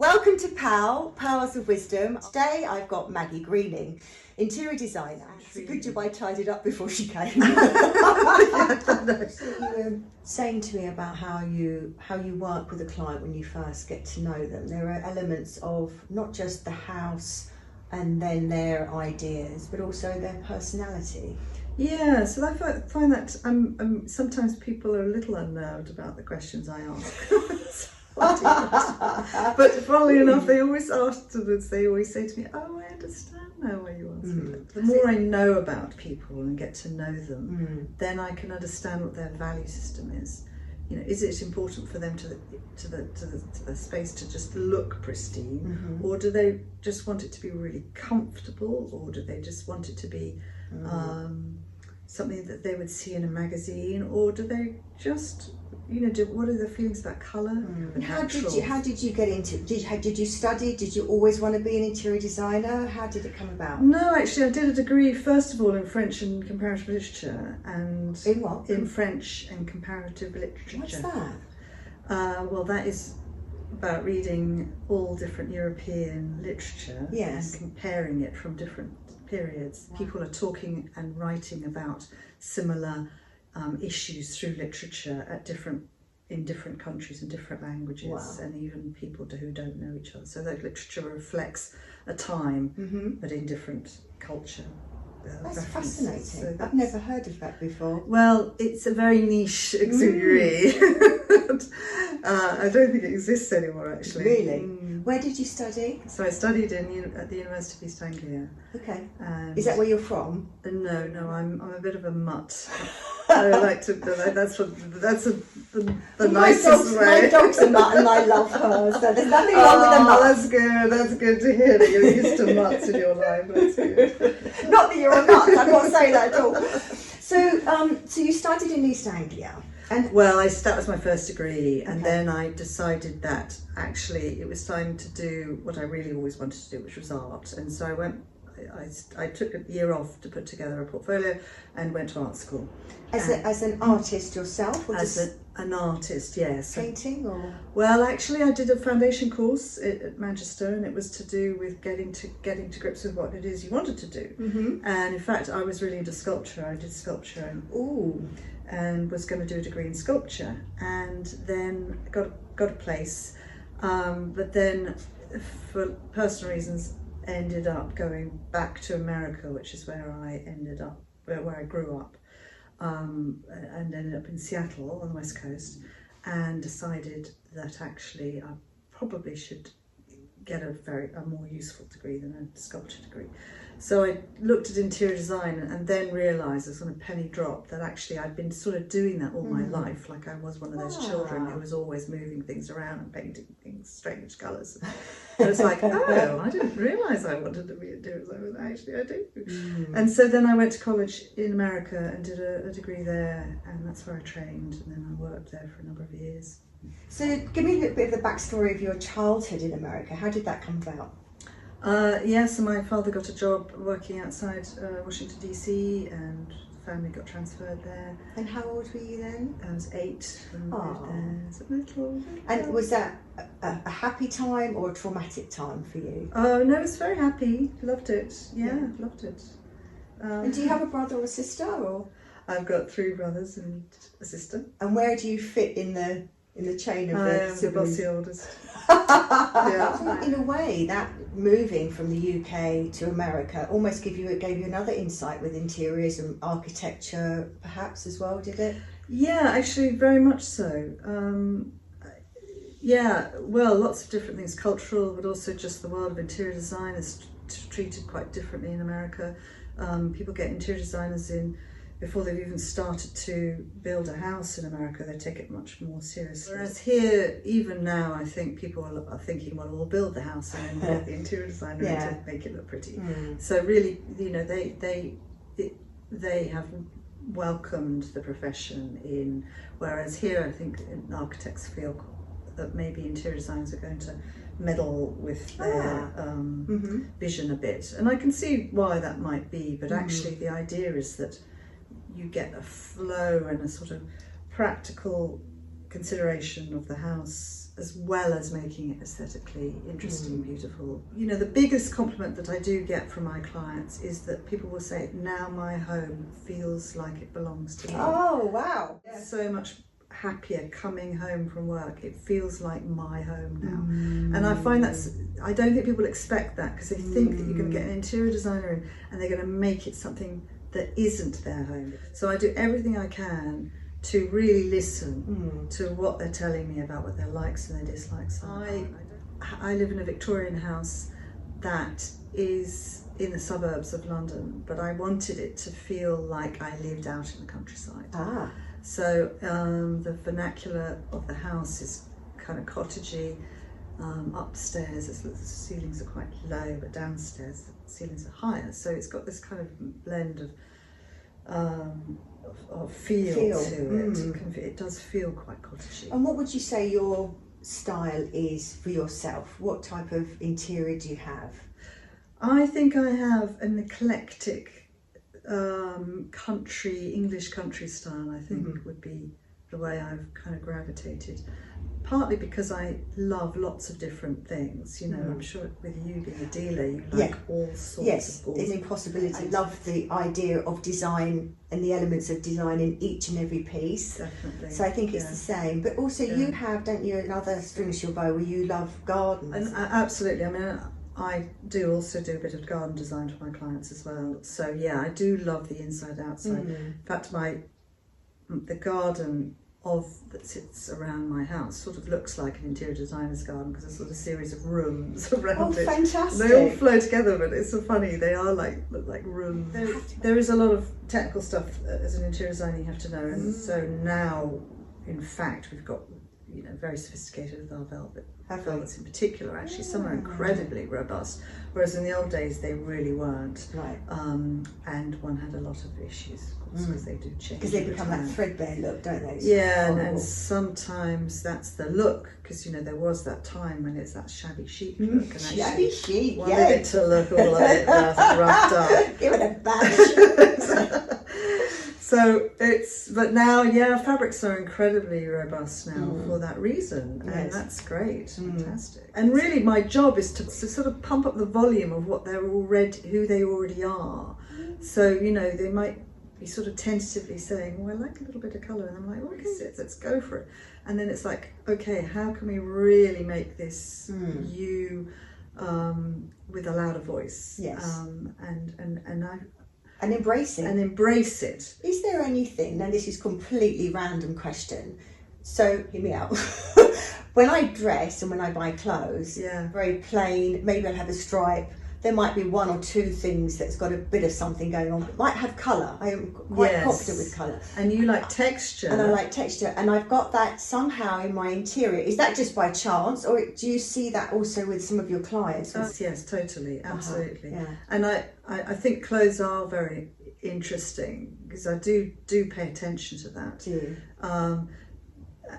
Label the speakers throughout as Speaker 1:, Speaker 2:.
Speaker 1: Welcome to POW, Powers of Wisdom. Today I've got Maggie Greening, interior designer. It's a good job I tidied up before she came. So you were saying to me about how you work with a client when you first get to know them. There are elements of not just the house and then their ideas, but also their personality.
Speaker 2: Yeah, so I find that sometimes people are a little unnerved about the questions I ask. But funnily enough, they always afterwards, they always say to me, "Oh, I understand now why you asked me that." The more I know about people and get to know them, then I can understand what their value system is. You know, is it important for them to the space to just look pristine, or do they just want it to be really comfortable, or do they just want it to be something that they would see in a magazine, or do they just, you know, what are their feelings about colour?
Speaker 1: And how did you get into it? Did you study? Did you always want to be an interior designer? How did it come about?
Speaker 2: No, actually, I did a degree first of all in French and comparative literature, and
Speaker 1: in what?
Speaker 2: In French and comparative literature.
Speaker 1: What's that?
Speaker 2: Well, that is about reading all different European literature,
Speaker 1: yes,
Speaker 2: and comparing it from different periods. Wow. People are talking and writing about similar issues through literature in different countries and different languages. Wow. And even people who don't know each other. So that literature reflects a time, but in different culture.
Speaker 1: That's fascinating. So I've never heard of that before.
Speaker 2: Well, it's a very niche auxiliary. I don't think it exists anymore, actually.
Speaker 1: Really? Where did you study?
Speaker 2: So I studied at the University of East Anglia.
Speaker 1: Okay. Is that where you're from?
Speaker 2: No, I'm a bit of a mutt. I like to. That's the nicest way.
Speaker 1: My dog's a mutt, and I love her. So there's nothing wrong with a mutt.
Speaker 2: That's good. That's good to hear that you're used to mutts in your life. That's good.
Speaker 1: Not that you're a mutt. I'm not saying that at all. So you studied in East Anglia.
Speaker 2: Well, that was my first degree, and then I decided that actually it was time to do what I really always wanted to do, which was art. And so I took a year off to put together a portfolio and went to art school.
Speaker 1: As an artist yourself? Or
Speaker 2: as an artist, yes.
Speaker 1: Painting or?
Speaker 2: Well, actually I did a foundation course at Manchester, and it was to do with getting to grips with what it is you wanted to do. And in fact, I was really into sculpture. I did sculpture and was going to do a degree in sculpture, and then got a place, but then for personal reasons ended up going back to America, which is where I ended up, where I grew up, and ended up in Seattle on the West Coast, and decided that actually I probably should get a more useful degree than a sculpture degree. So I looked at interior design and then realised, as on a penny drop, that actually I'd been sort of doing that all my life. Like I was one of those children who was always moving things around and painting things strange colours. And it's like, oh, I didn't realise I wanted to be a interior designer. Actually, I do. And so then I went to college in America and did a degree there, and that's where I trained, and then I worked there for a number of years.
Speaker 1: So give me a bit of the backstory of your childhood in America. How did that come about?
Speaker 2: So my father got a job working outside Washington DC, and the family got transferred there.
Speaker 1: And how old were you then?
Speaker 2: I was 8 when we lived there. It's a little.
Speaker 1: And was that a happy time or a traumatic time for you?
Speaker 2: Oh no, I was very happy. Loved it. Yeah. Loved it.
Speaker 1: And do you have a brother or a sister, or?
Speaker 2: I've got 3 brothers and a sister.
Speaker 1: And where do you fit in the chain of the siblings?
Speaker 2: The bossy oldest.
Speaker 1: Yeah. In a way, that moving from the UK to America almost gave you another insight with interiors and architecture, perhaps as well, did it?
Speaker 2: Yeah, actually, very much so. Well, lots of different things, cultural, but also just the world of interior design is treated quite differently in America. People get interior designers in before they've even started to build a house in America. They take it much more seriously. Whereas here, even now, I think people are thinking, well, we'll build the house and then we'll get the interior designer in to make it look pretty. So really, you know, they have welcomed the profession in, whereas here, I think architects feel that maybe interior designers are going to meddle with their vision a bit. And I can see why that might be, but actually the idea is that you get a flow and a sort of practical consideration of the house, as well as making it aesthetically interesting, beautiful. You know, the biggest compliment that I do get from my clients is that people will say, now my home feels like it belongs to me.
Speaker 1: Oh, wow.
Speaker 2: So much happier coming home from work. It feels like my home now. And I find I don't think people expect that, because they think that you're going to get an interior designer in and they're going to make it something that isn't their home. So I do everything I can to really listen to what they're telling me about what their likes and their dislikes are. I live in a Victorian house that is in the suburbs of London, but I wanted it to feel like I lived out in the countryside. So the vernacular of the house is kind of cottagey. Upstairs, the ceilings are quite low, but downstairs the ceilings are higher. So it's got this kind of blend of feel to it. It does feel quite cottagey.
Speaker 1: And what would you say your style is for yourself? What type of interior do you have?
Speaker 2: I think I have an eclectic English country style, I think would be the way I've kind of gravitated. Partly because I love lots of different things, you know. I'm sure with you being a dealer, you like all sorts of balls.
Speaker 1: It's impossibility. I love the idea of design and the elements of design in each and every piece.
Speaker 2: Definitely.
Speaker 1: So I think it's the same. But also you have, don't you, another string to your bow where you love gardens.
Speaker 2: And absolutely. I mean, I do also do a bit of garden design for my clients as well. So yeah, I do love the inside outside. In fact, the garden that sits around my house sort of looks like an interior designer's garden, because there's sort of a series of rooms around it.
Speaker 1: Fantastic.
Speaker 2: They all flow together, but it's so funny. They are look like rooms. There is a lot of technical stuff as an interior designer you have to know, and so now, in fact, we've got, you know, very sophisticated with our velvets in particular. Actually, some are incredibly robust, whereas in the old days they really weren't.
Speaker 1: Right.
Speaker 2: And one had a lot of issues, of course, because they do change.
Speaker 1: Because they become that threadbare look, don't they?
Speaker 2: Yeah, and sometimes that's the look, because, you know, there was that time when it's that shabby chic look, and
Speaker 1: shabby chic,
Speaker 2: wanted it to look all a bit roughed up.
Speaker 1: Give it a bash.
Speaker 2: So but now, fabrics are incredibly robust now for that reason, and that's great, fantastic. And really, my job is to sort of pump up the volume of what who they already are. So, you know, they might be sort of tentatively saying, "Oh, I like a little bit of colour," and I'm like, "Okay, let's go for it." And then it's like, "Okay, how can we really make this you with a louder voice?"
Speaker 1: Yes.
Speaker 2: And embrace it.
Speaker 1: Is there anything, now this is completely random question, so hear me out. When I dress and when I buy clothes, very plain, maybe I'll have a stripe, there might be one or two things that's got a bit of something going on, but might have colour. I am quite confident with colour.
Speaker 2: And you like texture.
Speaker 1: And I like texture, and I've got that somehow in my interior. Is that just by chance, or do you see that also with some of your clients?
Speaker 2: Yes, totally, absolutely.
Speaker 1: Yeah.
Speaker 2: And I think clothes are very interesting, because I do pay attention to that.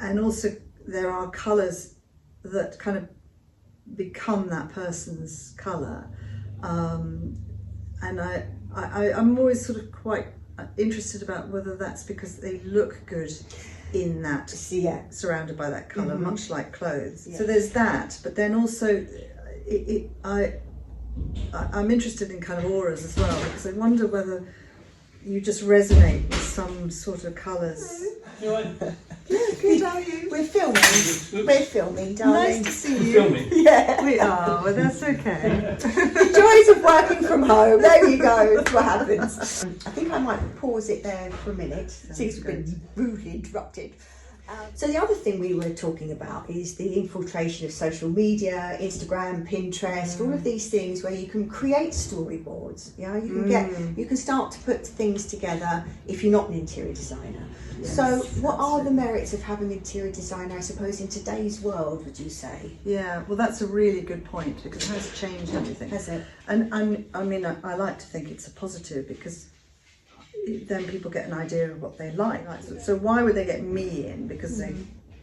Speaker 2: And also there are colours that kind of become that person's colour. And I'm always sort of quite interested about whether that's because they look good in that, surrounded by that colour, much like clothes. So there's that, but then also I'm interested in kind of auras as well, because I wonder whether you just resonate with some sort of colours.
Speaker 1: Good, how are you? We're filming, darling.
Speaker 2: Nice to see you.
Speaker 3: Filming?
Speaker 1: Yeah.
Speaker 2: We are, well, that's okay.
Speaker 1: Joys of working from home. There you go. That's what happens. I think I might pause it there for a minute. Seems to have been rudely interrupted. So the other thing we were talking about is the infiltration of social media, Instagram, Pinterest, all of these things where you can create storyboards. Yeah, you can start to put things together if you're not an interior designer. Yes, so what are the merits of having an interior designer, I suppose, in today's world, would you say?
Speaker 2: Yeah, well, that's a really good point, because it has changed everything.
Speaker 1: Has it?
Speaker 2: And I like to think it's a positive, because then people get an idea of what they like. So why would they get me in? Because they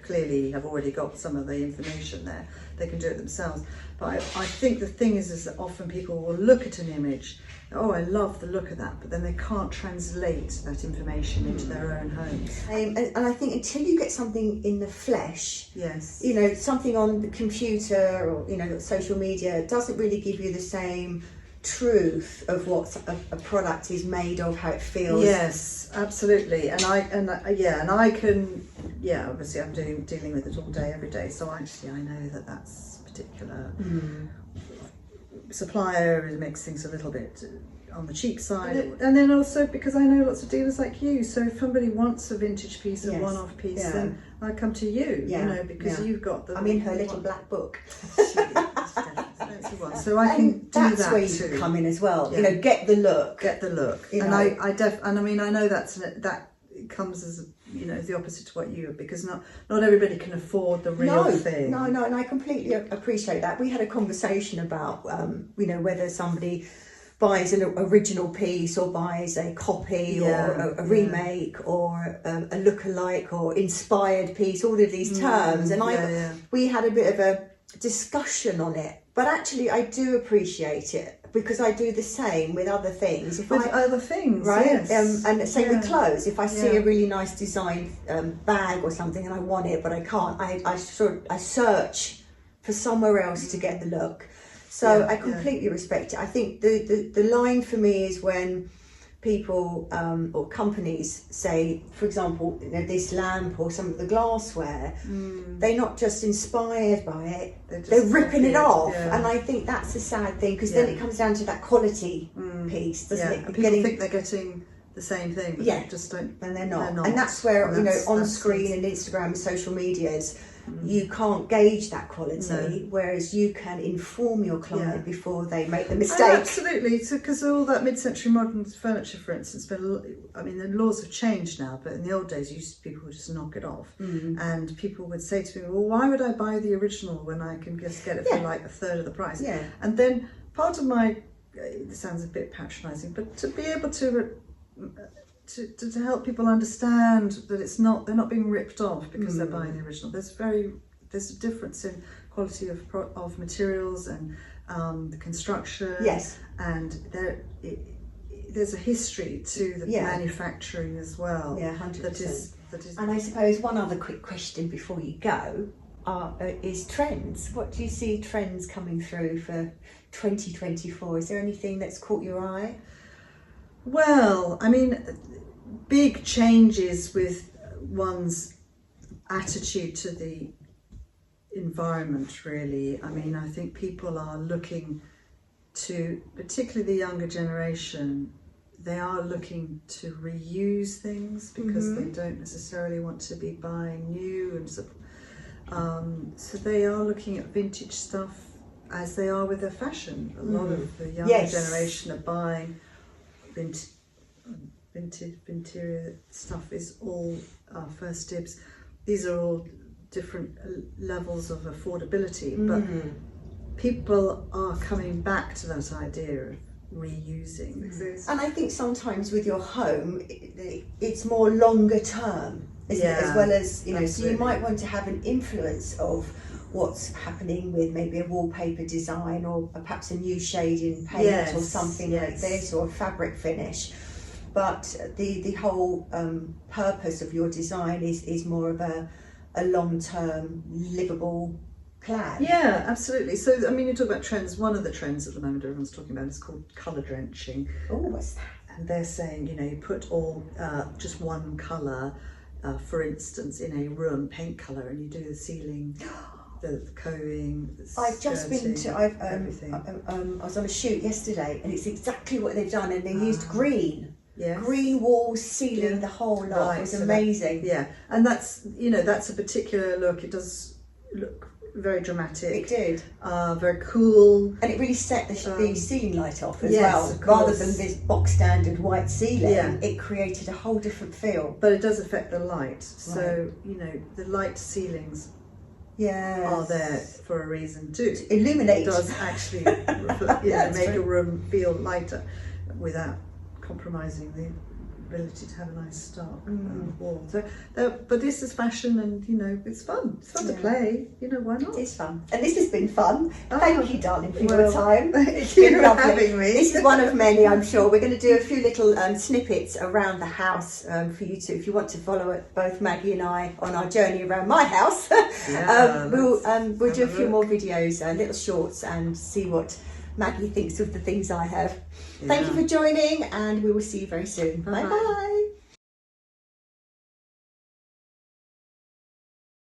Speaker 2: clearly have already got some of the information there. They can do it themselves. But I think the thing is that often people will look at an image, oh, I love the look of that, but then they can't translate that information into their own homes.
Speaker 1: And I think until you get something in the flesh,
Speaker 2: Yes.
Speaker 1: you know, something on the computer or, you know, social media, doesn't really give you the same truth of what a product is made of, how it feels.
Speaker 2: Yes, absolutely. And I can, obviously I'm dealing with it all day, every day. So actually I know that that's a particular supplier makes things a little bit on the cheap side. And then also because I know lots of dealers like you, so if somebody wants a vintage piece, a one-off piece, then I come to you, you know, because you've got the...
Speaker 1: I'm in her little black book.
Speaker 2: So I can do that.
Speaker 1: That's where you come in as well. You know, get the look.
Speaker 2: And I mean, I know that comes as the opposite to what you, because not everybody can afford the real thing.
Speaker 1: No, and I completely appreciate that. We had a conversation about whether somebody buys an original piece or buys a copy or a remake or a look-alike or inspired piece, all of these terms. And we had a bit of a discussion on it. But actually, I do appreciate it because I do the same with other things.
Speaker 2: Other things,
Speaker 1: right?
Speaker 2: Yes.
Speaker 1: And same with clothes. If I see a really nice design bag or something and I want it, but I can't, I search for somewhere else to get the look. So I completely respect it. I think the line for me is when people or companies say, for example, this lamp or some of the glassware, they're not just inspired by it, they're ripping it off. And I think that's a sad thing, because then it comes down to that quality piece, doesn't it?
Speaker 2: And people think they're getting the same thing, but they just don't.
Speaker 1: And they're not. And that's where, on screen and Instagram, social medias, you can't gauge that quality, whereas you can inform your client before they make the mistake.
Speaker 2: Absolutely, because all that mid-century modern furniture, for instance, the laws have changed now, but in the old days, people would just knock it off. And people would say to me, well, why would I buy the original when I can just get it for like a third of the price? And then part of it sounds a bit patronising, but to be able to help people understand that they're not being ripped off because they're buying the original. There's a difference in quality of materials and the construction.
Speaker 1: Yes.
Speaker 2: And there's a history to the manufacturing as well.
Speaker 1: Yeah, 100%.
Speaker 2: That is.
Speaker 1: And I suppose one other quick question before you go is trends. What do you see trends coming through for 2024? Is there anything that's caught your eye?
Speaker 2: Well, I mean, big changes with one's attitude to the environment, really. I mean, I think people are looking to, particularly the younger generation, they are looking to reuse things because they don't necessarily want to be buying new, and so they are looking at vintage stuff as they are with their fashion. A lot of the younger generation are buying vintage stuff is all first dibs. These are all different levels of affordability, but people are coming back to that idea of reusing.
Speaker 1: And I think sometimes with your home, it's more longer term, isn't it? As well as, so you might want to have an influence of what's happening with maybe a wallpaper design or perhaps a new shade in paint or something like this, or a fabric finish. But the whole purpose of your design is more of a long-term livable plan.
Speaker 2: Yeah, absolutely. So, I mean, you talk about trends. One of the trends at the moment everyone's talking about is called colour drenching.
Speaker 1: Oh, what's that?
Speaker 2: And they're saying, you put all just one colour, for instance, in a room, paint colour, and you do the ceiling, the combing, the
Speaker 1: I've just been to.
Speaker 2: everything.
Speaker 1: I was on a shoot yesterday, and it's exactly what they've done, and they used green.
Speaker 2: Yes.
Speaker 1: Green walls, ceiling, the whole lot. It was amazing.
Speaker 2: And that's that's a particular look. It does look very dramatic.
Speaker 1: It did.
Speaker 2: Very cool.
Speaker 1: And it really set the ceiling light off as well. Rather than this box standard white ceiling, it created a whole different feel.
Speaker 2: But it does affect the light. So, the light ceilings are there for a reason too.
Speaker 1: To illuminate.
Speaker 2: It does actually reflect, make a room feel lighter without compromising ability to have a nice stark wall. So, but this is fashion, and you know, it's fun. It's fun to play. You know, why not?
Speaker 1: It is fun, and this has been fun. Thank you, darling, for your
Speaker 2: well,
Speaker 1: time.
Speaker 2: Thank you for having me.
Speaker 1: This is one of many, I'm sure. We're going to do a few little snippets around the house for you to, if you want to follow it, both Maggie and I on our journey around my house. We'll do a few more videos, little shorts, and see what Maggie thinks of the things I have. Thank you for joining, and we will see you very soon. Bye bye.